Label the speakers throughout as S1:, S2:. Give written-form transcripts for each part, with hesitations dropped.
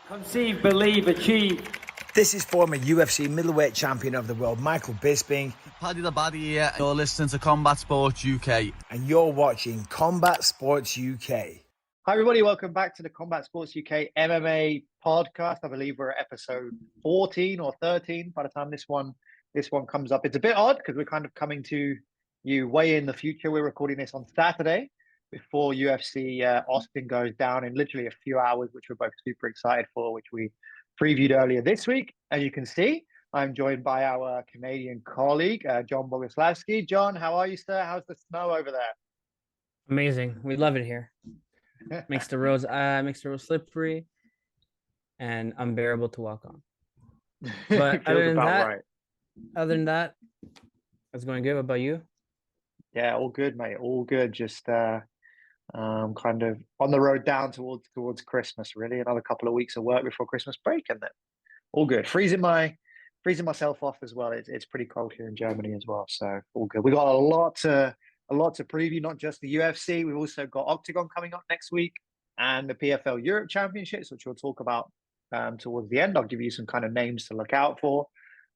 S1: Conceive, believe, achieve.
S2: This is former UFC middleweight champion of the world, Michael Bisping.
S3: Paddy the Baddy here. You're listening to Combat Sports UK.
S2: And you're watching Combat Sports UK.
S4: Hi, everybody. Welcome back to the Combat Sports UK MMA podcast. I believe we're at episode 14 or 13 by the time this one comes up. It's a bit odd because we're kind of coming to you way in the future. We're recording this on Saturday before UFC Austin goes down in literally a few hours, which we're both super excited for, which we previewed earlier this week. As you can see, I'm joined by our Canadian colleague, John Boguslavski. John, how are you, sir? How's the snow over there?
S5: Amazing. We love it here. Makes the roads slippery and unbearable to walk on. But other than that, it's going good. What about you?
S4: Yeah, all good, mate. All good. Just kind of on the road down towards Christmas. Really, another couple of weeks of work before Christmas break, and then all good. Freezing myself off as well. It's pretty cold here in Germany as well, so all good. We got a lot to preview, not just the UFC. We've also got Octagon coming up next week and the PFL Europe Championships, which we'll talk about towards the end. I'll give you some kind of names to look out for,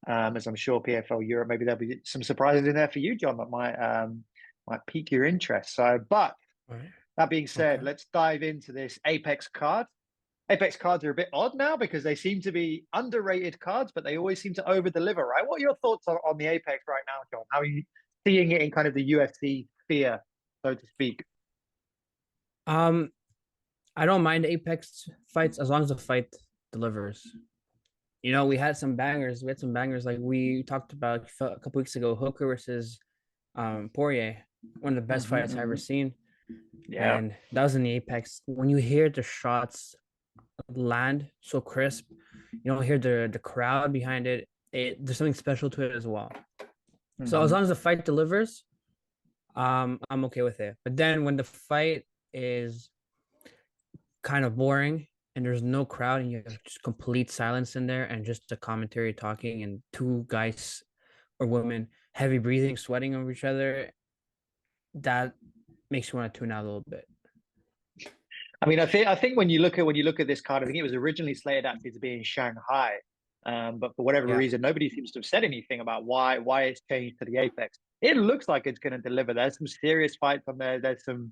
S4: as I'm sure PFL Europe, maybe there'll be some surprises in there for you, John, that might pique your interest. So, but that being said, Let's dive into this Apex card. Apex cards are a bit odd now because they seem to be underrated cards, but they always seem to over-deliver, right? What are your thoughts on the Apex right now, John? How are you seeing it in kind of the UFC sphere, so to speak?
S5: I don't mind Apex fights as long as the fight delivers. You know, we had some bangers. Like we talked about a couple weeks ago, Hooker versus Poirier, one of the best fights I've ever seen. Yeah, and that was in the Apex. When you hear the shots land so crisp, you don't hear the crowd behind it. There's something special to it as well. So as long as the fight delivers, I'm okay with it. But then when the fight is kind of boring and there's no crowd and you have just complete silence in there and just the commentary talking and two guys or women heavy breathing, sweating over each other, that makes you want to tune out a little bit.
S4: I mean, I think when you look at this card, I think it was originally slated actually to be in Shanghai. But for whatever reason, nobody seems to have said anything about why it's changed to the Apex. It looks like it's going to deliver. There's some serious fights on there. There's some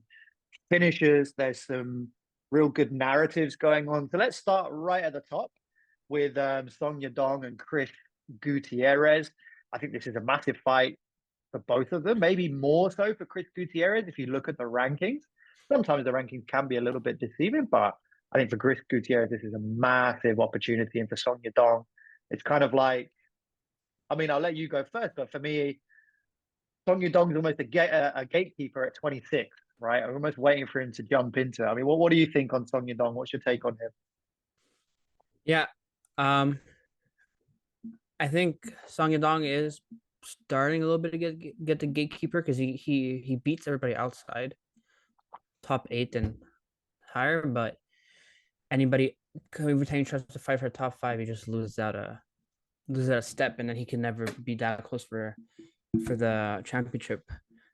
S4: finishes. There's some real good narratives going on. So let's start right at the top with Song Yadong and Chris Gutierrez. I think this is a massive fight for both of them, maybe more so for Chris Gutierrez if you look at the rankings. Sometimes the rankings can be a little bit deceiving, but I think for Chris Gutierrez, this is a massive opportunity. And for Song Yadong, it's kind of like, I mean, I'll let you go first, but for me, Song Yadong is almost a gatekeeper at 26, right? I'm almost waiting for him to jump into it. I mean, what do you think on Song Yadong? What's your take on him?
S5: Yeah, I think Song Yadong is starting a little bit to get the gatekeeper because he beats everybody outside top 8 and higher, but every time he tries to fight for top 5, he just loses that a step, and then he can never be that close for the championship.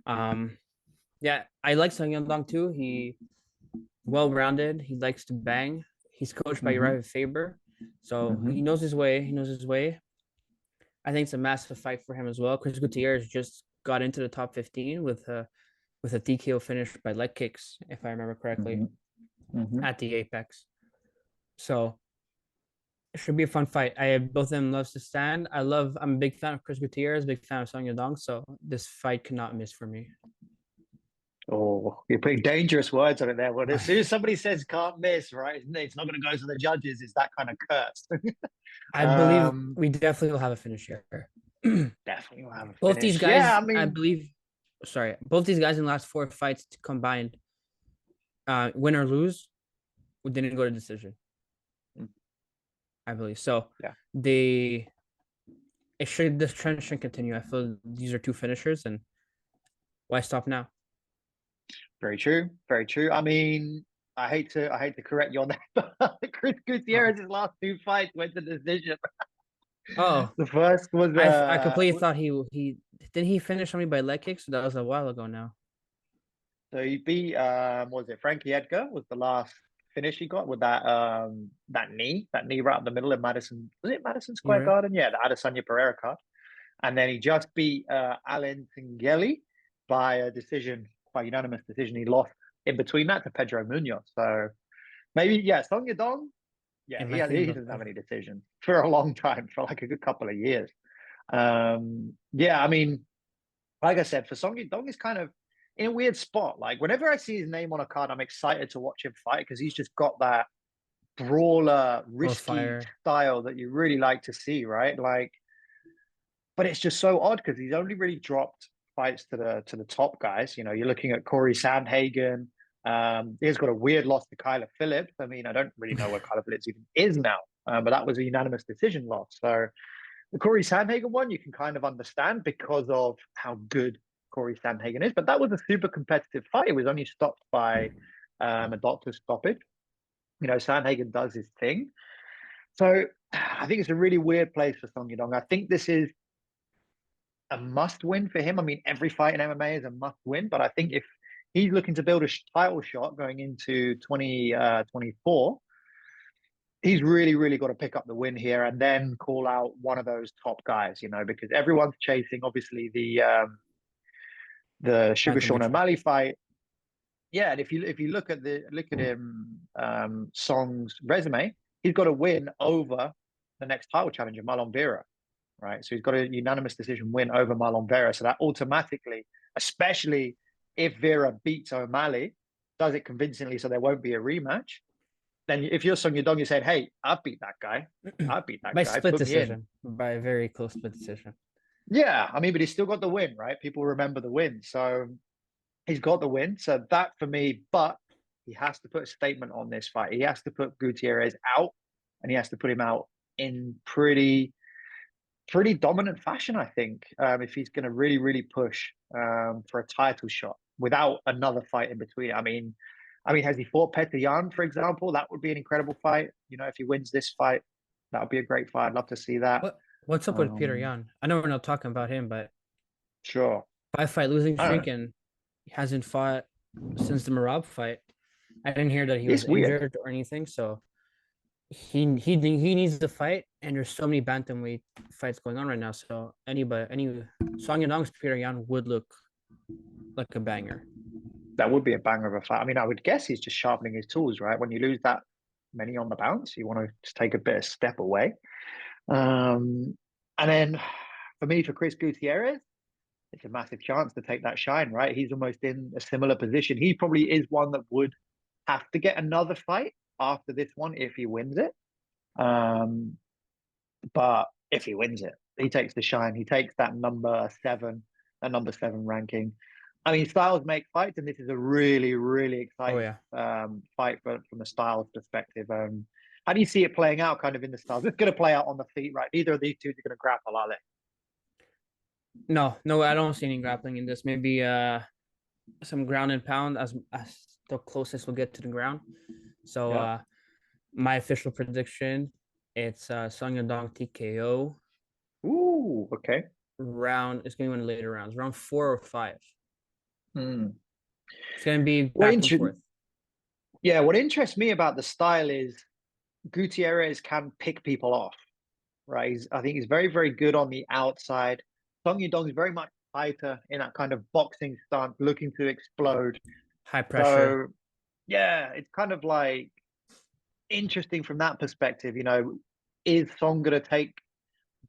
S5: Yeah, I like Song Yadong too. He well-rounded. He likes to bang. He's coached by Uriah Faber, so he knows his way. I think it's a massive fight for him as well. Chris Gutierrez just got into the top 15 with a TKO finish by leg kicks, if I remember correctly, at the Apex. So it should be a fun fight. Both of them loves to stand. I'm a big fan of Chris Gutierrez, big fan of Song Yadong, so this fight cannot miss for me.
S4: Oh, you're putting dangerous words on it there. Well, as soon as somebody says can't miss, right, it's not going to go to the judges. It's that kind of curse.
S5: I believe we definitely will have a finish here.
S4: Definitely will have a finish.
S5: Both these guys, both these guys in the last 4 fights combined, win or lose, didn't go to decision. I believe so. Yeah, this trend should continue. I feel these are 2 finishers, and why stop now?
S4: Very true. Very true. I mean, I hate to correct you on that, but Chris Gutierrez's last 2 fights went to decision.
S5: Oh,
S4: the first was
S5: I completely thought he didn't he finish somebody by leg kicks? That was a while ago now.
S4: So he beat was it Frankie Edgar was the last finish he got with that knee right up the middle of Madison. Was it Madison Square
S5: Right.
S4: Garden? Yeah, the Adesanya Pereira card. And then he just beat Alan Tengeli by a decision, by unanimous decision. He lost in between that to Pedro Munoz. So maybe, yeah, Song Yadong, yeah,
S5: It
S4: he
S5: might be
S4: doesn't have any decisions for a long time, for like a good couple of years. Yeah, I mean, like I said, for Song Yadong is kind of in a weird spot. Like whenever I see his name on a card, I'm excited to watch him fight because he's just got that brawler, risky
S5: fire.
S4: style that you really like to see, right? Like, but it's just so odd because he's only really dropped fights to the top guys. You know, you're looking at Corey Sandhagen. He's got a weird loss to Kyler Phillips. I mean, I don't really know where Kyler Phillips even is now, but that was a unanimous decision loss. So the Corey Sandhagen one, you can kind of understand because of how good Corey Sandhagen is. But that was a super competitive fight. It was only stopped by a doctor's stoppage. You know, Sandhagen does his thing. So I think it's a really weird place for Song Yadong. I think this is a must win for him. I mean, every fight in MMA is a must win, but I think if he's looking to build a title shot going into 2024, he's really, really got to pick up the win here and then call out one of those top guys, you know, because everyone's chasing obviously the Sugar Sean O'Malley fight. Yeah, and if you look at him, Song's resume, he's got to win over the next title challenger, Marlon Vera, right? So he's got a unanimous decision win over Marlon Vera. So that automatically, especially if Vera beats O'Malley, does it convincingly so there won't be a rematch. Then if you're Song Yadong, you said, "Hey, I beat that guy. I beat that
S5: By
S4: guy.
S5: split
S4: Put me in."
S5: decision. By a very close split decision.
S4: Yeah, I mean, but he's still got the win, right? People remember the win, so he's got the win. So that for me, but he has to put a statement on this fight. He has to put Gutierrez out, and he has to put him out in pretty dominant fashion, I think, if he's going to really, really push for a title shot without another fight in between. I mean, has he fought Petr Yan, for example? That would be an incredible fight. You know, if he wins this fight, that would be a great fight. I'd love to see that.
S5: What's up with Petr Yan? I know we're not talking about him, but
S4: Sure.
S5: 5-fight losing streak and he hasn't fought since the Marab fight. I didn't hear that he was injured or anything, so he needs to fight, and there's so many bantamweight fights going on right now. So Song Yadong's Petr Yan would look like a banger.
S4: That would be a banger of a fight. I mean, I would guess he's just sharpening his tools, right? When you lose that many on the bounce, you want to just take a bit of step away. And then for me, for Chris Gutierrez, it's a massive chance to take that shine, right? He's almost in a similar position. He probably is one that would have to get another fight after this one if he wins it. But if he wins it, he takes the shine. He takes that number 7 ranking. I mean, styles make fights, and this is a really, really exciting fight from a styles perspective. How do you see it playing out kind of in the styles? It's going to play out on the feet, right? Neither of these two are going to grapple, are they?
S5: No, I don't see any grappling in this. Maybe some ground and pound as the closest we'll get to the ground. So my official prediction, it's Song Yadong TKO.
S4: Ooh, okay.
S5: It's going to win later rounds, round 4 or 5. It's going to be
S4: back
S5: and forth.
S4: Yeah, what interests me about the style is Gutierrez can pick people off, right? I think he's very, very good on the outside. Song Yadong is very much tighter in that kind of boxing stance, looking to explode.
S5: High pressure.
S4: So, yeah, it's kind of like interesting from that perspective. You know, is Song gonna take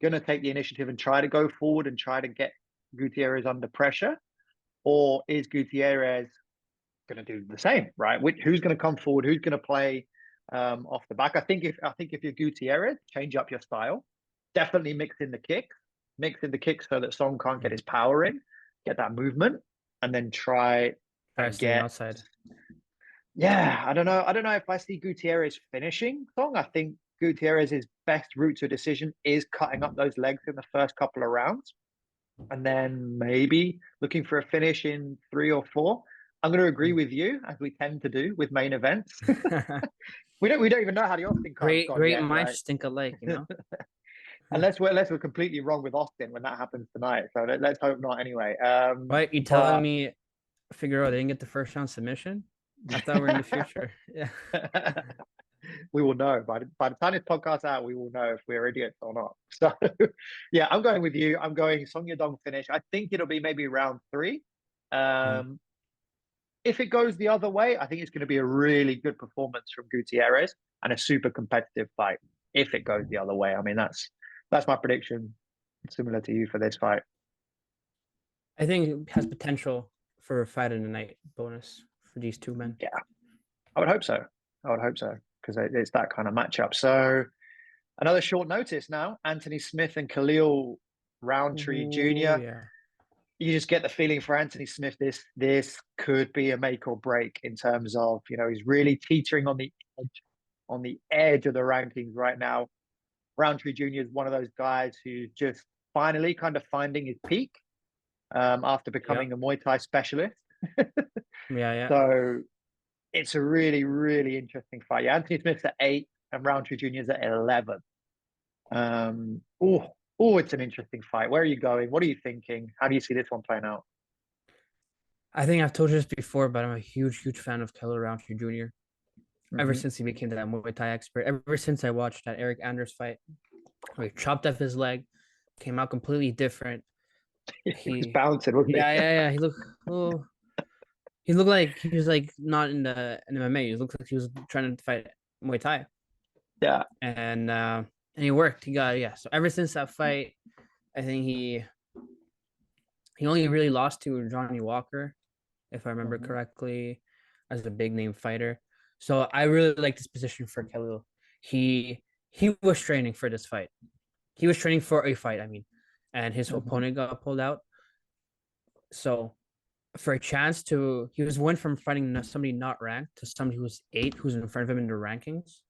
S4: the initiative and try to go forward and try to get Gutierrez under pressure, or is Gutierrez going to do the same, right? Who's going to come forward? Who's going to play off the back? I think if you're Gutierrez, change up your style. Definitely mix in the kicks so that Song can't get his power in, get that movement, and then try and get
S5: outside.
S4: Yeah, I don't know if I see Gutierrez finishing Song. I think Gutierrez's best route to a decision is cutting up those legs in the first couple of rounds, and then maybe looking for a finish in 3 or 4. I'm going to agree with you, as we tend to do with main events. we don't even know how the Austin card's gone
S5: great
S4: yet,
S5: minds
S4: right?
S5: think alike, you know.
S4: unless we're completely wrong with Austin when that happens tonight. So let's hope not. Anyway,
S5: Right? You telling me Figueroa didn't get the first round submission? I thought we're in the future. Yeah.
S4: We will know by the time this podcast's out. We will know if we're idiots or not. So, yeah, I'm going with you. I'm going Song Yadong finish. I think it'll be maybe round 3. If it goes the other way, I think it's going to be a really good performance from Gutierrez and a super competitive fight. If it goes the other way, I mean that's my prediction. Similar to you for this fight.
S5: I think it has potential for a fight in the night bonus for these two men.
S4: Yeah, I would hope so. Because it's that kind of matchup. So another short notice now: Anthony Smith and Khalil Roundtree Jr.
S5: Yeah.
S4: You just get the feeling for Anthony Smith, this could be a make or break in terms of, he's really teetering on the edge of the rankings right now. Roundtree Jr. is one of those guys who's just finally kind of finding his peak after becoming a Muay Thai specialist.
S5: Yeah.
S4: So it's a really, really interesting fight. Yeah, Anthony Smith's at 8 and Roundtree Jr. is at 11. It's an interesting fight. Where are you going? What are you thinking? How do you see this one playing out?
S5: I think I've told you this before, but I'm a huge fan of Taylor Roundtree Jr. Ever since he became that Muay Thai expert, ever since I watched that Eric Anders fight, where he chopped off his leg, came out completely different.
S4: He was bouncing, wasn't he?
S5: Yeah. He looked like he was like not in the MMA. He looked like he was trying to fight Muay Thai.
S4: Yeah.
S5: And he worked. He got So ever since that fight, I think he only really lost to Johnny Walker, if I remember correctly, as a big name fighter. So I really like this position for Khalil. He was training for this fight. He was training for a fight, and his opponent got pulled out. So for a chance he went from fighting somebody not ranked to somebody who's 8, who's in front of him in the rankings.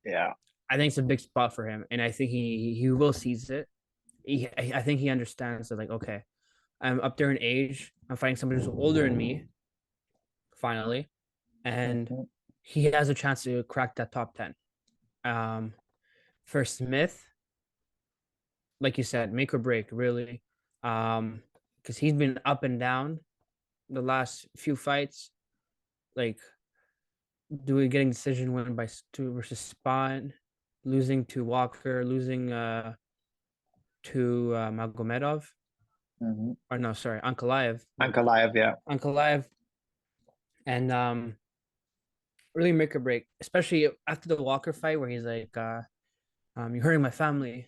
S4: Yeah.
S5: I think it's a big spot for him. And I think he will seize it. I think he understands that, like, okay, I'm up there in age. I'm fighting somebody who's older than me, finally. And he has a chance to crack that top 10. For Smith, like you said, make or break, really. Because he's been up and down the last few fights. Like, getting decision win by Stu versus Spawn, losing to Walker, losing to Magomedov. Or no, sorry, Ankalaev. Ankalaev. And really make or break, especially after the Walker fight where he's like, you're hurting my family.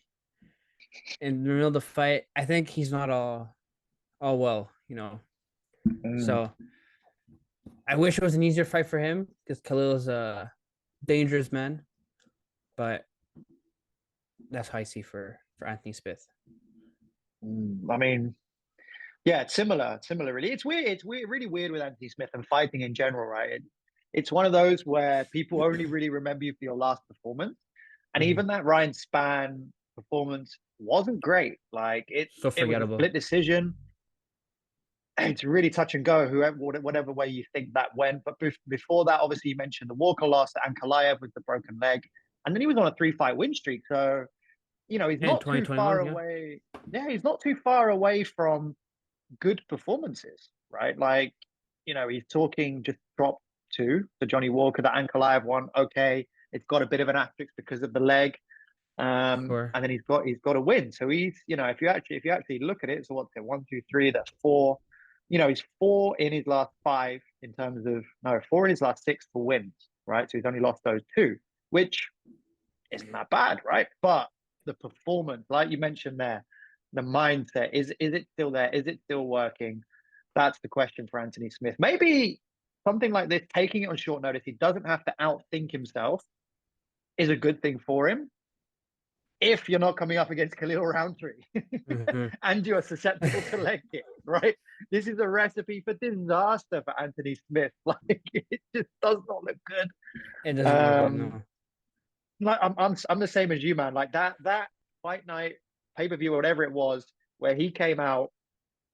S5: In the middle of the fight, I think he's not all well, So I wish it was an easier fight for him because Khalil is a dangerous man. But that's how I see for Anthony Smith.
S4: I mean, yeah, it's similar, really. It's weird. It's really weird with Anthony Smith and fighting in general, right? It's one of those where people only really remember you for your last performance. And even that Ryan Spann performance wasn't great. Like, it was a split decision. It's really touch and go, whatever way you think that went. But before that, obviously, you mentioned the Walker loss to Ankalaev with the broken leg. And then he was on a 3-fight win streak. So, he's not too far away. Yeah, he's not too far away from good performances, right? Like, he's talking just drop 2 to Johnny Walker, the Ankalaev one. Okay, it's got a bit of an asterisk because of the leg. And then he's got a win. So he's, if you actually look at it, so what's it, 1, 2, 3, that's 4. He's 4 in his last 5 in terms of 4 in his last 6 for wins, right? So he's only lost those 2, which isn't that bad, right? But the performance, like you mentioned there, the mindset, is it still there? Is it still working? That's the question for Anthony Smith. Maybe something like this, taking it on short notice, he doesn't have to outthink himself, is a good thing for him. If you're not coming up against Khalil Roundtree and you are susceptible to leg kick, right? This is a recipe for disaster for Anthony Smith. Like, it just does not look good.
S5: It doesn't look good, no.
S4: Like, I'm the same as you, man. Like that fight night pay-per-view or whatever it was, where he came out,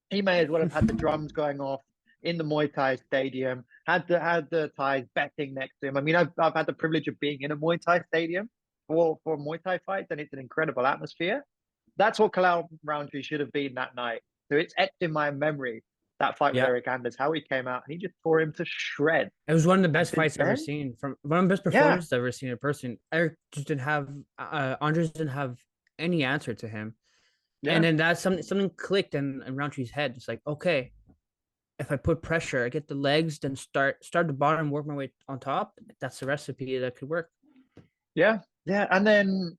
S4: he may as well have had the drums going off in the Muay Thai stadium, had the Thais betting next to him. I mean, I've had the privilege of being in a Muay Thai stadium for Muay Thai fights, and it's an incredible atmosphere. That's what Khalil Roundtree should have been that night. So it's etched in my memory that fight with
S5: Yeah.
S4: Eric Anders, how he came out and he just tore him to shreds.
S5: It was one of the best
S4: Since
S5: fights I've ever
S4: then,
S5: seen, from one of the best performances I've ever seen in person. Eric just didn't have Andres didn't have any answer to him. And
S4: yeah,
S5: then that something clicked in Roundtree's head. It's like, okay, if I put pressure, I get the legs, then start the bottom, work my way on top. That's the recipe that could work.
S4: yeah, yeah. And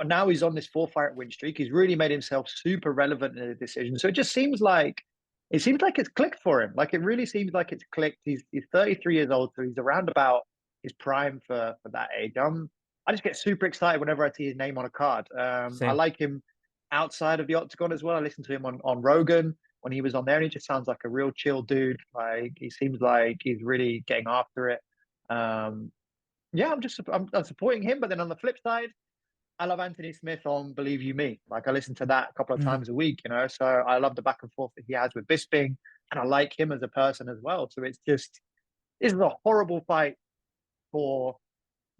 S4: now he's on this 4-fight win streak. He's really made himself super relevant in the decision. So it seems like it's clicked for him. Like it really seems like it's clicked. He's 33 years old, so he's around about his prime for that age. I just get super excited whenever I see his name on a card. I
S5: Same.
S4: like him outside of the octagon as well. I listened to him on Rogan when he was on there, and he just sounds like a real chill dude. Like he seems like he's really getting after it. Yeah, I'm supporting him. But then on the flip side, I love Anthony Smith on Believe You Me. Like I listen to that a couple of
S5: Mhm.
S4: times a week, So I love the back and forth that he has with Bisping, and I like him as a person as well. So this is a horrible fight for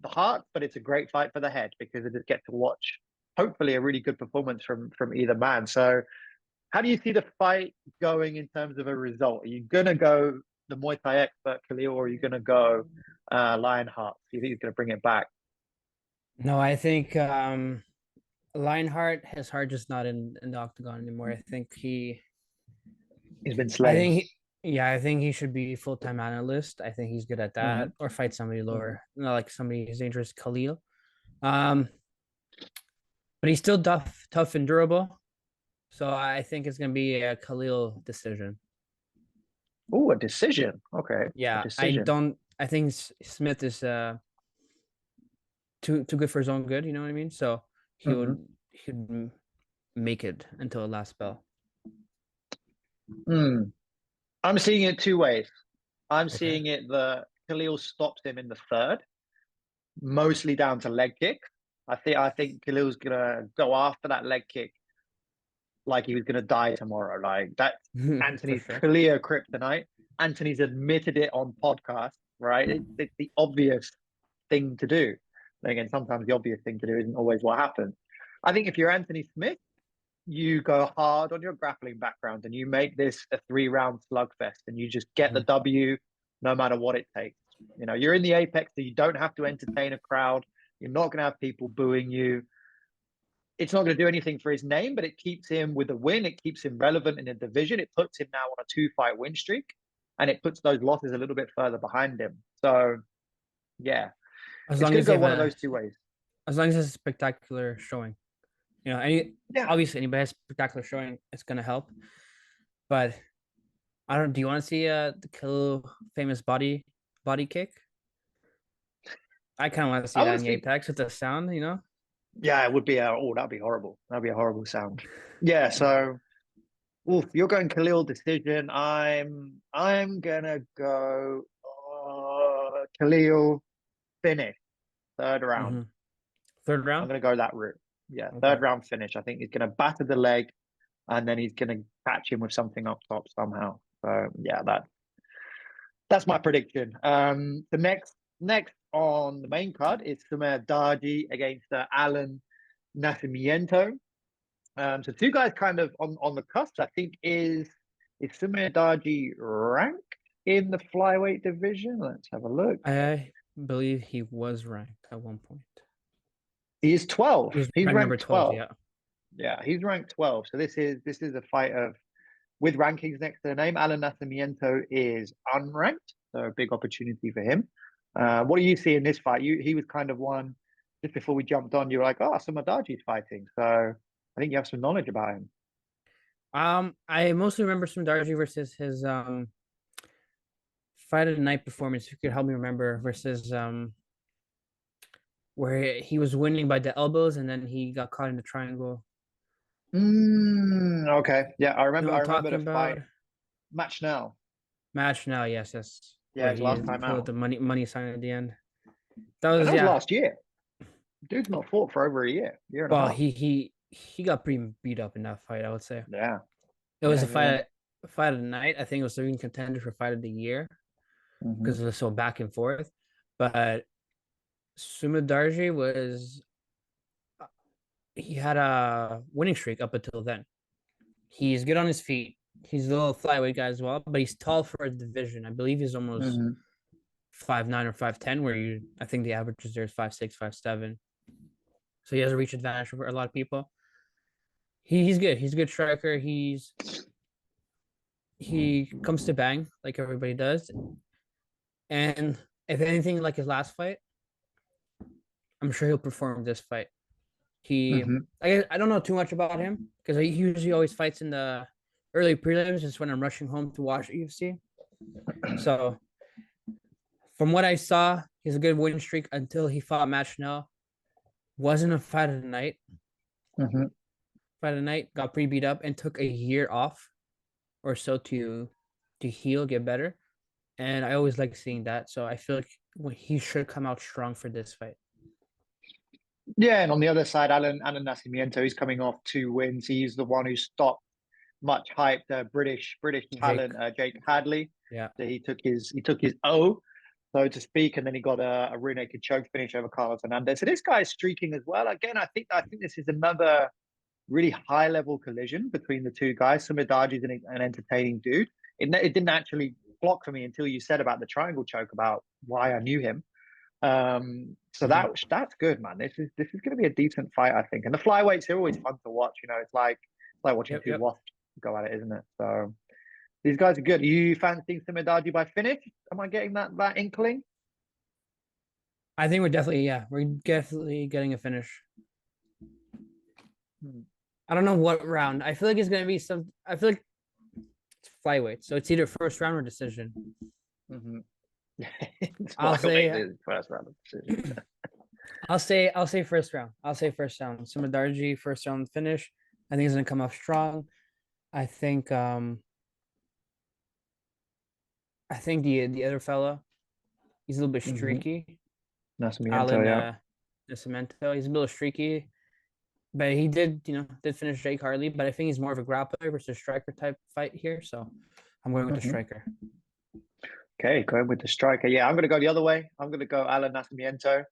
S4: the heart, but it's a great fight for the head because I just get to watch hopefully a really good performance from either man. So how do you see the fight going in terms of a result? Are you gonna go the Muay Thai expert Khalil, or are you gonna go Lionheart? Do you think he's gonna bring it back?
S5: No, I think Lionheart, his heart just not in the octagon anymore.
S4: He's been
S5: I
S4: slain.
S5: think yeah, I think he should be full-time analyst. I think he's good at that,
S4: Mm-hmm.
S5: or fight somebody
S4: Mm-hmm.
S5: lower, like somebody as dangerous Khalil. Um, but he's still tough and durable. So I think it's gonna be a Khalil decision.
S4: Oh, a decision. Okay, a
S5: Yeah, I
S4: decision.
S5: don't. I think Smith is too good for his own good. You know what I mean? So
S4: Mm-hmm.
S5: he would make it until the last bell.
S4: Mm. I'm seeing it two ways. I'm
S5: Okay.
S4: seeing it that Khalil stops him in the third, mostly down to leg kick. I think Khalil's gonna go after that leg kick like he was gonna die tomorrow. Like that's
S5: For
S4: Anthony's
S5: sure.
S4: clear kryptonite. Anthony's admitted it on podcast, right? It's the obvious thing to do. And again, sometimes the obvious thing to do isn't always what happens. I think if you're Anthony Smith, you go hard on your grappling background and you make this a 3-round slugfest and you just get the
S5: Mhm.
S4: W no matter what it takes. You're in the Apex, so you don't have to entertain a crowd. You're not going to have people booing you. It's not going to do anything for his name, but it keeps him with a win. It keeps him relevant in a division. It puts him now on a 2-fight win streak, and it puts those losses a little bit further behind him. So, yeah,
S5: As
S4: it's
S5: long
S4: going to
S5: as you
S4: go
S5: have
S4: one of those two ways.
S5: as long as it's a spectacular showing,
S4: Yeah.
S5: obviously anybody has spectacular showing, it's gonna help. But I don't. Do you want to see the Khalil famous body kick? I kind of want to see
S4: I
S5: that
S4: want
S5: in
S4: to
S5: the
S4: see.
S5: Apex with the sound.
S4: Yeah, it would be. That'd be horrible. That'd be a horrible sound. Yeah. So, oof, you're going Khalil decision. I'm gonna go Khalil finish, third round.
S5: Mm-hmm. Third
S4: I'm
S5: round.
S4: gonna go that route. Yeah,
S5: Okay.
S4: third round finish. I think he's gonna batter the leg, and then he's gonna catch him with something up top somehow. So yeah, that's my prediction. The next on the main card is Sumer Darji against Alan Nascimento. So two guys kind of on the cusp. I think is Sumer Darji ranked in the flyweight division? Let's have a look.
S5: I believe he was ranked at one point.
S4: He is 12.
S5: He was
S4: He's
S5: ranked number
S4: ranked
S5: 12.
S4: 12.
S5: Yeah.
S4: Yeah, he's ranked 12. So this is a fight of with rankings next to the name. Alan Nascimento is unranked, so a big opportunity for him. What do you see in this fight? He was kind of one just before we jumped on. You were like, oh, Samadaji's fighting, so I think you have some knowledge about him.
S5: I mostly remember Darji versus his fight of the night performance. If you could help me remember, versus where he was winning by the elbows and then he got caught in the triangle.
S4: Okay, yeah, I
S5: You know
S4: remember.
S5: what
S4: I
S5: I'm
S4: remember
S5: talking
S4: the
S5: about?
S4: fight match now.
S5: Match now, yes.
S4: Yeah,
S5: Where
S4: his
S5: he
S4: last time
S5: pulled
S4: out,
S5: the money sign at the end. That
S4: and
S5: was
S4: that was
S5: yeah.
S4: last year. Dude's not fought for over a year and a
S5: Well,
S4: half.
S5: he got pretty beat up in that fight, I would say.
S4: Yeah,
S5: It was
S4: yeah.
S5: a fight of the night. I think it was the even contender for fight of the year
S4: Mm-hmm.
S5: because it was so back and forth. But Sumit Darji was he had a winning streak up until then. He's good on his feet. He's a little flyweight guy as well, but he's tall for a division. I believe he's almost 5'9" or 5'10", I think the average is there is 5'6", 5'7". So he has a reach advantage over a lot of people. He's good. He's a good striker. He comes to bang like everybody does. And if anything like his last fight, I'm sure he'll perform this fight. I don't know too much about him because he usually always fights in the early prelims, just when I'm rushing home to watch UFC. So from what I saw, he's a good win streak until he fought Matt Schnell. Wasn't a fight of the night. Fight of the night, got pretty beat up and took a year off or so to heal, get better. And I always like seeing that. So I feel like he should come out strong for this fight.
S4: Yeah, and on the other side, Alan Nascimento, he's coming off 2 wins. He's the one who stopped much hyped British talent Jake Hadley.
S5: Yeah,
S4: so he took his O, so to speak, and then he got a rear naked choke finish over Carlos Hernandez. So this guy is streaking as well. Again, I think this is another really high level collision between the two guys. Sumadaji's an entertaining dude. It didn't actually block for me until you said about the triangle choke, about why I knew him. So that's good, man. This is going to be a decent fight, I think. And the flyweights are always fun to watch. It's like watching two wasps go at it, isn't it? So these guys are good. Are you fancying Sumadaji by finish? Am I getting that inkling?
S5: I think we're definitely getting a finish. I don't know what round. I feel like it's gonna be I feel like it's flyweight, so it's either first round or decision.
S4: I'll say first round decision.
S5: I'll say first round. Sumadaji first round finish. I think he's gonna come off strong. I think the other fella, he's a little bit streaky.
S4: Nascimento,
S5: Nascimento, he's a little streaky. But he did finish Jake Harley. But I think he's more of a grappler versus striker type fight here. So I'm going with the striker.
S4: Okay, going with the striker. Yeah, I'm going to go the other way. I'm going to go Alan Nascimento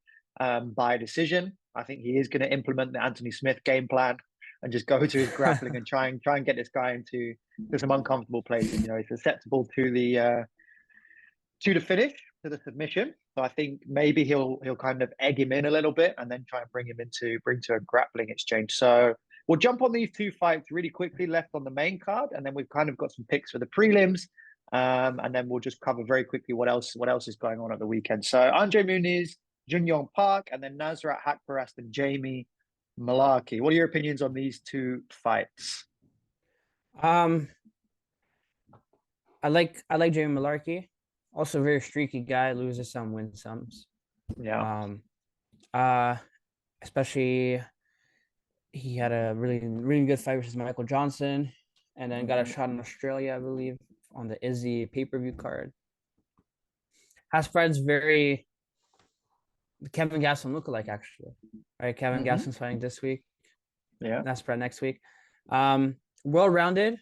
S4: by decision. I think he is going to implement the Anthony Smith game plan and just go to his grappling and try and get this guy into some uncomfortable places. He's susceptible to the finish, to the submission. So I think maybe he'll kind of egg him in a little bit and then try and bring to a grappling exchange. So we'll jump on these two fights really quickly left on the main card, and then we've kind of got some picks for the prelims. And then we'll just cover very quickly what else is going on at the weekend. So Andre Muniz, Jun Yong Park, and then Nasrat Haqparast and Jamie Malarkey. What are your opinions on these two fights?
S5: I like Jamie Malarkey. Also, a very streaky guy, loses some, wins some.
S4: Yeah.
S5: Especially he had a really, really good fight versus Michael Johnson, and then got a shot in Australia, I believe, on the Izzy pay-per-view card. Hasbrad's very Kevin Gastelum lookalike, actually. Right, Kevin Gastelum's fighting this week.
S4: Yeah.
S5: Hasbrad next week. Well-rounded,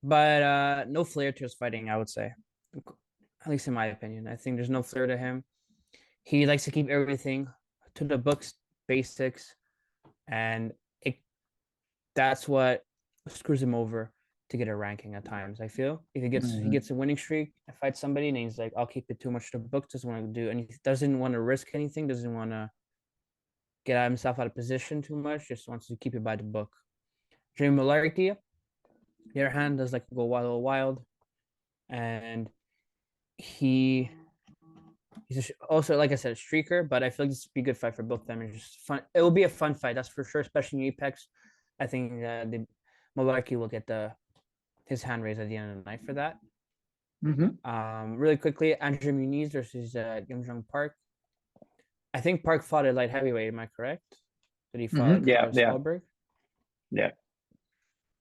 S5: but no flair to his fighting, I would say. At least in my opinion. I think there's no flair to him. He likes to keep everything to the books, basics, and that's what screws him over to get a ranking at times. I feel if he gets a winning streak and fights somebody and he's like, I'll keep it too much to the book, doesn't want to do anything, doesn't want to risk anything, doesn't want to get himself out of position too much, just wants to keep it by the book. Jamie Malarkey, the other hand, does like go wild, and he's also, like I said, a streaker, but I feel like this would be a good fight for both of them. It's just fun. It will be a fun fight, that's for sure, especially in Apex. I think the Malarkey will get his hand raised at the end of the night for that. Really quickly, Andre Muniz versus Young Park. I think Park fought at light heavyweight. Am I correct? Did he fight Stolberg?
S4: Yeah.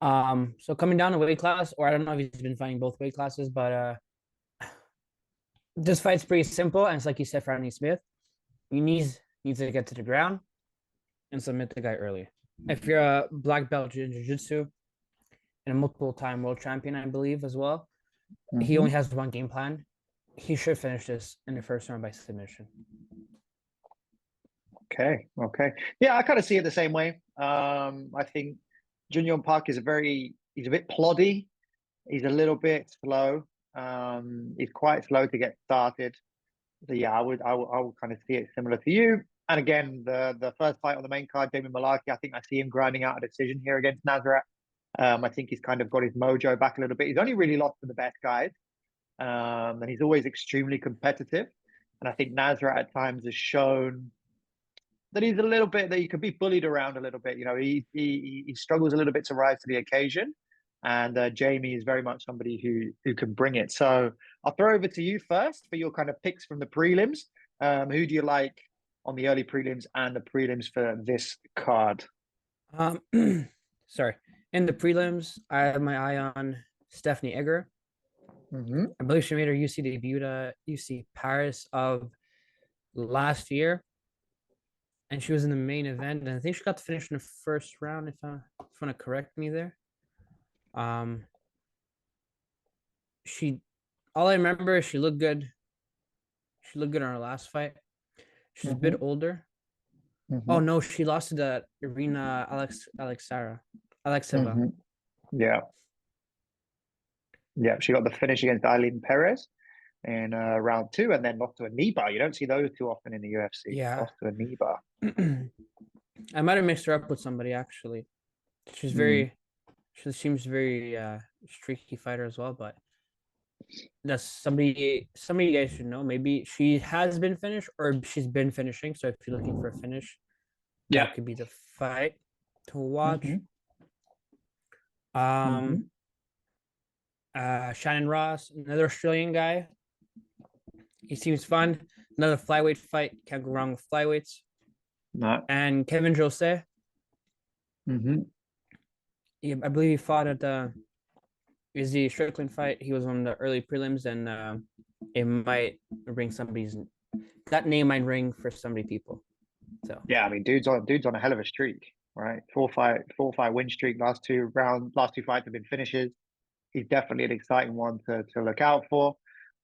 S5: So coming down a weight class, or I don't know if he's been fighting both weight classes, but this fight's pretty simple, and it's like you said for Anthony Smith. Muniz needs to get to the ground and submit the guy early. If you're a black belt in jiu-jitsu and a multiple-time world champion, I believe, as well, he only has one game plan. He should finish this in the first round by submission.
S4: Okay. Yeah, I kind of see it the same way. I think Jun Yong Park he's a bit ploddy. He's a little bit slow. He's quite slow to get started. So yeah, I would kind of see it similar to you. And again, the first fight on the main card, Jamie Malarkey, I think I see him grinding out a decision here against Nazareth. I think he's kind of got his mojo back a little bit. He's only really lost to the best guys, and he's always extremely competitive. And I think Nazareth at times has shown that he's a little bit that he could be bullied around a little bit. You know, he struggles a little bit to rise to the occasion, and Jamie is very much somebody who can bring it. So I'll throw over to you first for your kind of picks from the prelims. Who do you like on the early prelims and the prelims for this card?
S5: Sorry. In the prelims, I have my eye on Stephanie Egger.
S4: Mm-hmm.
S5: I believe she made her UC debut at UC Paris of last year, and she was in the main event. And I think she got to finish in the first round. If you want to correct me there, all I remember is she looked good. She looked good on her last fight. She's a bit older. Oh no, she lost to the Irina Alexeva.
S4: Yeah. Yeah, she got the finish against Eileen Perez in round 2, and then lost to a knee bar. You don't see those too often in the UFC.
S5: Yeah.
S4: Lost to a knee bar.
S5: I might have mixed her up with somebody actually. She seems very streaky fighter as well, but that's somebody you guys should know. Maybe she has been finished or she's been finishing. So if you're looking for a finish, that could be the fight to watch. Shannon Ross, another Australian guy. He seems fun. Another flyweight fight. Can't go wrong with flyweights.
S4: No.
S5: And Kevin Jose. Yeah, I believe he fought at the Strickland fight. He was on the early prelims, and it might ring that name might ring for so many people. So
S4: yeah, I mean, dude's on a hell of a streak, right? 4-5 win streak. Last two fights have been finishes. He's definitely an exciting one to look out for.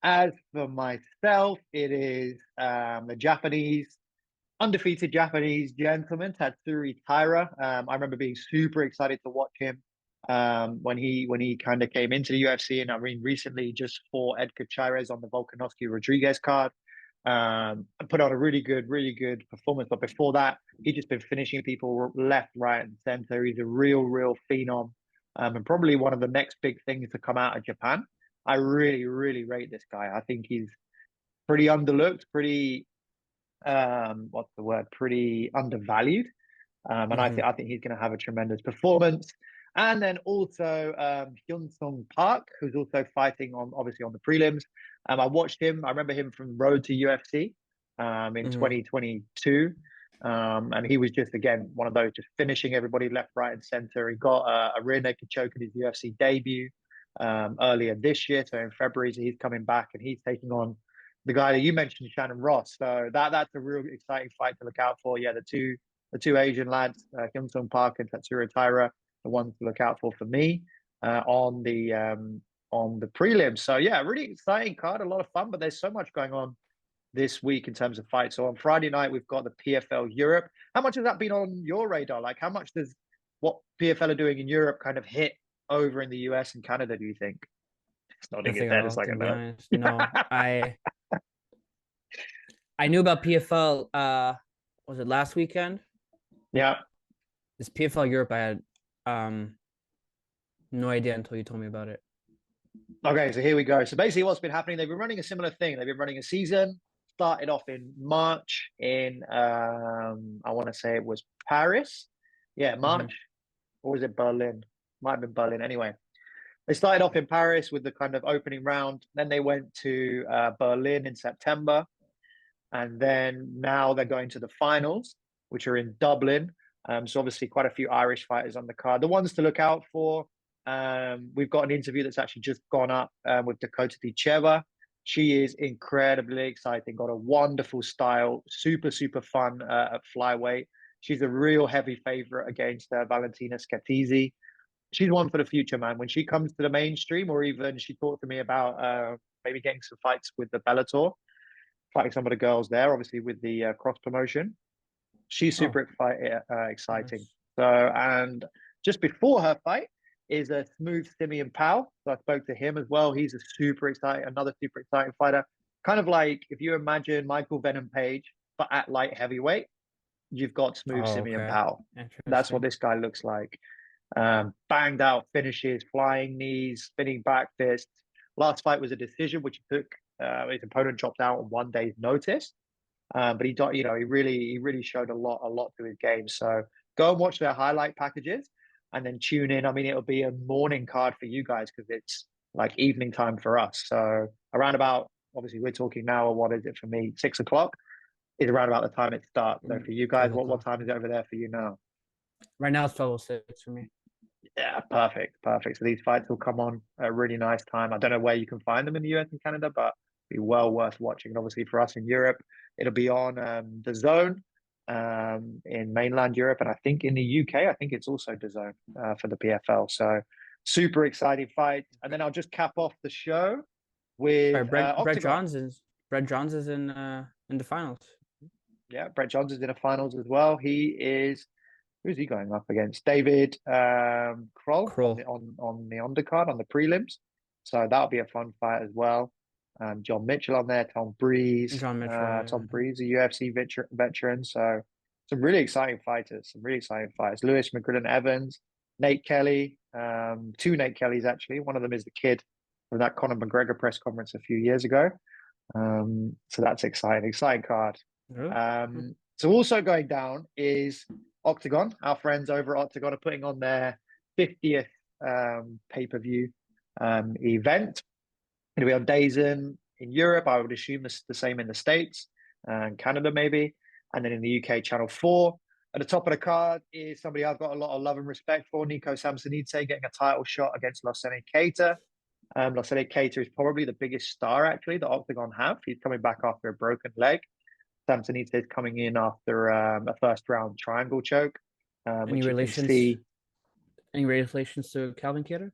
S4: As for myself, it is the undefeated Japanese gentleman, Tatsuri Taira. I remember being super excited to watch him when he kind of came into the UFC, and I mean recently just fought Edgar Chairez on the Volkanovski Rodriguez card. Put on a really good performance, but before that, he's just been finishing people left, right, and center. He's a real phenom, and probably one of the next big things to come out of Japan. I really rate this guy. I think he's pretty underlooked, pretty pretty undervalued. And I think he's going to have a tremendous performance. And then also Hyun Sung Park, who's also fighting obviously on the prelims. I watched him. I remember him from Road to UFC in 2022. And he was just, again, one of those just finishing everybody left, right, and center. He got a rear naked choke in his UFC debut earlier this year. So in February, so he's coming back and he's taking on the guy that you mentioned, Shannon Ross. So that's a real exciting fight to look out for. Yeah, the two Asian lads, Hyun Sung Park and Tatsuro Taira, the ones to look out for me on the prelims. So yeah, really exciting card, a lot of fun, but there's so much going on this week in terms of fights. So on Friday night, we've got the PFL Europe. How much has that been on your radar? Like, how much does what PFL are doing in Europe kind of hit over in the US and Canada, do you think? It's nodding his head. It's like,
S5: no, I knew about PFL, was it last weekend?
S4: Yeah.
S5: This PFL Europe, I had no idea until you told me about it.
S4: Okay, so here we go. So basically what's been happening, they've been running a similar thing. They've been running a season, started off in March in, I want to say it was Paris. Yeah, March. Or was it Berlin? Might have been Berlin. Anyway, they started off in Paris with the kind of opening round. Then they went to Berlin in September. And then now they're going to the finals, which are in Dublin. So obviously quite a few Irish fighters on the card. The ones to look out for, we've got an interview that's actually just gone up with Dakota Dicheva. She is incredibly exciting, got a wonderful style, super fun at flyweight. She's a real heavy favorite against Valentina Scatizzi. She's one for the future, man. When she comes to the mainstream, or even she talked to me about maybe getting some fights with the Bellator, fighting some of the girls there, obviously with the cross promotion. She's super exciting.
S5: Nice.
S4: So, and just before her fight, is a Smooth Simeon Powell. So I spoke to him as well. He's another super exciting fighter. Kind of like if you imagine Michael Venom Page, but at light heavyweight, you've got Smooth
S5: Oh,
S4: Simeon
S5: okay.
S4: Powell. That's what
S5: Interesting.
S4: this guy looks like. Banged out finishes, flying knees, spinning back fists. Last fight was a decision, which he took. His opponent dropped out on 1 day's notice. But he really showed a lot to his game. So go and watch their highlight packages, and then tune in. I mean, it'll be a morning card for you guys because it's like evening time for us. So around about, obviously, we're talking now. What is it for me? 6 o'clock is around about the time it starts. So for you guys,
S5: 12
S4: what
S5: o'clock.
S4: time is it over there for you now?
S5: Right now it's 12:06 for me.
S4: Yeah, perfect. So these fights will come on at a really nice time. I don't know where you can find them in the US and Canada, but be well worth watching. And obviously for us in Europe, it'll be on the Zone in mainland Europe, and I think in the UK, I think it's also the Zone for the PFL. So super exciting fight. And then I'll just cap off the show
S5: Sorry,
S4: with
S5: Brett
S4: Octagon.
S5: Johns is in the finals.
S4: Yeah, Brett Johns is in the finals as well. Who's he going up against? David Kroll on the undercard on the prelims. So that'll be a fun fight as well. John Mitchell on there, Tom Breeze.
S5: John Mitchell.
S4: Tom Breeze, a UFC veteran. So some really exciting fighters. Lewis McGrillen Evans, Nate Kelly, two Nate Kellys actually. One of them is the kid from that Conor McGregor press conference a few years ago. So that's exciting card.
S5: Really?
S4: So also going down is Octagon. Our friends over at Octagon are putting on their 50th pay-per-view event. It'll be on DAZN in Europe. I would assume the same in the States and Canada maybe. And then in the UK, Channel 4. At the top of the card is somebody I've got a lot of love and respect for, Nico Samsonite, getting a title shot against Losene Keita. Losene Keita is probably the biggest star, actually, that Octagon have. He's coming back after a broken leg. Samsonite is coming in after a first-round triangle choke.
S5: Any relations to Calvin Keita?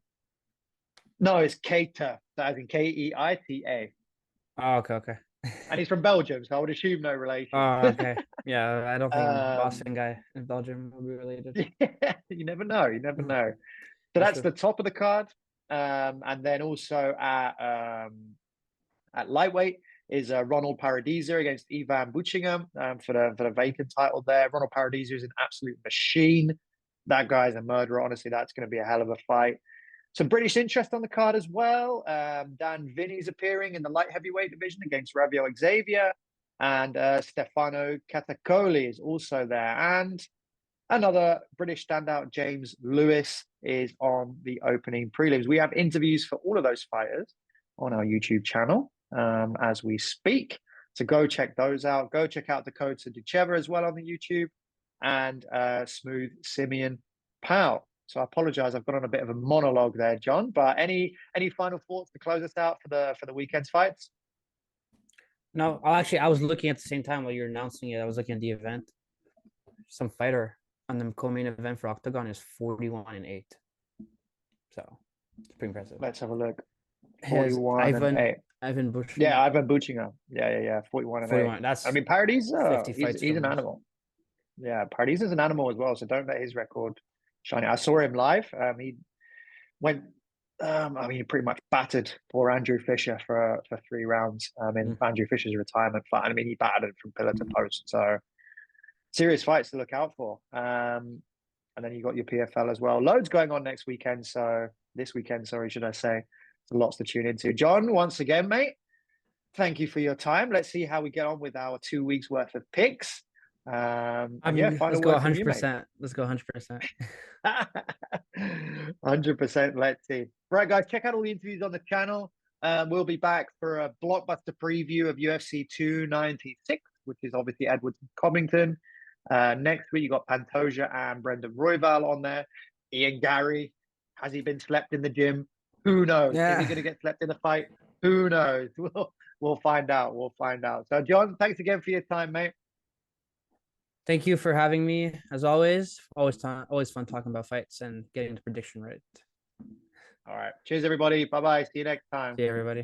S4: No, it's Keita, as in Keita.
S5: Oh, okay.
S4: And he's from Belgium, so I would assume no relation.
S5: Oh, okay. Yeah, I don't think Boston guy in Belgium will be related.
S4: Yeah, you never know. So that's the top of the card. And then also at lightweight is Ronald Paradisa against Ivan Buchingham for the vacant title there. Ronald Paradisa is an absolute machine. That guy's a murderer. Honestly, that's going to be a hell of a fight. Some British interest on the card as well. Dan Vinny's appearing in the light heavyweight division against Ravio Xavier. And Stefano Catacoli is also there. And another British standout, James Lewis, is on the opening prelims. We have interviews for all of those fighters on our YouTube channel as we speak. So go check those out. Go check out Dakota Gutierrez as well on the YouTube, and Smooth Simeon Powell. So I apologize, I've gone on a bit of a monologue there, John. But any final thoughts to close us out for the weekend's fights?
S5: No, I was looking at the same time while you were announcing it. I was looking at the event. Some fighter on the co-main event for Octagon is 41-8. So it's pretty impressive.
S4: Let's have a look. 41-8.
S5: Ivan Bush.
S4: Yeah, Ivan Buchingham. Yeah. 41-8.
S5: That's,
S4: I mean, Paradis,
S5: 50 fights
S4: he's an animal. Yeah, Paradis is an animal as well. So don't let his record shine. I saw him live. He went. He pretty much battered poor Andrew Fisher for 3 rounds. Andrew Fisher's retirement fight. I mean, he battered from pillar to post. So serious fights to look out for. And then you got your PFL as well. Loads going on this weekend, should I say. Lots to tune into. John, once again, mate, thank you for your time. Let's see how we get on with our 2 weeks worth of picks.
S5: Let's go 100%. Let's go 100%.
S4: 100%. Let's see. Right, guys, check out all the interviews on the channel. We'll be back for a blockbuster preview of UFC 296, which is obviously Edwards and Covington. Next week, you got Pantoja and Brendan Royval on there. Ian Gary, has he been slept in the gym? Who knows?
S5: Yeah.
S4: Is he going to get slept in the fight? Who knows? We'll find out. So, John, thanks again for your time, mate.
S5: Thank you for having me. As always, always fun talking about fights and getting the prediction right.
S4: All right. Cheers, everybody. Bye-bye. See you next time.
S5: See you, everybody.